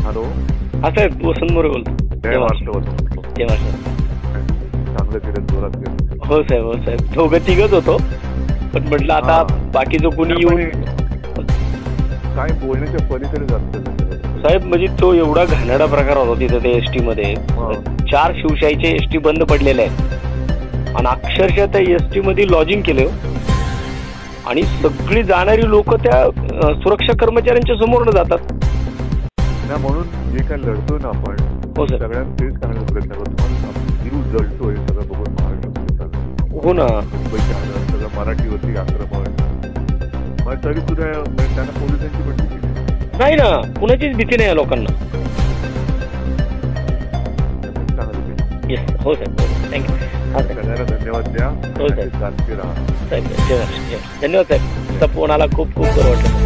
Hello. हा साहेब, वसंत मोरे बोलतो. जय महाराष्ट्र. जय महाराष्ट्र. चांगलं केलं, जोरात केलं. हो साहेब, हो साहेब, दोघं तिघच होतो, पण म्हटलं आता बाकीचं कोणी येऊन काय बोलण्याच्या पलीकडे जात साहेब. म्हणजे तो एवढा घाणेरडा प्रकार होता तिथं ते एसटी मध्ये. 4 शिवशाहीचे एसटी बंद पडलेले आहेत आणि अक्षरशः त्या एसटी मध्ये लॉजिंग केलं आणि सगळी जाणारी लोक त्या सुरक्षा कर्मचाऱ्यांच्या समोर जातात ना. म्हणून जे काय लढतोय ना आपण, हो सर, सगळ्यांना तेच सांगण्याचा प्रयत्न करतो. जीव जळतोय सगळं बघून महाराष्ट्र. हो ना. मुंबईचे आलं सगळं मराठीवरती आक्रमण, मग तरी सुद्धा त्यांना पोलिसांची पण भीती नाही ना, कुणाचीच भीती नाही या लोकांना. येस, हो साहेब, थँक्यू. सगळ्यांना धन्यवाद द्या. हो साहेब, राहा साहेब. धन्यवाद साहेब. तुमचा फोन आला, खूप खूप बरं वाटलं.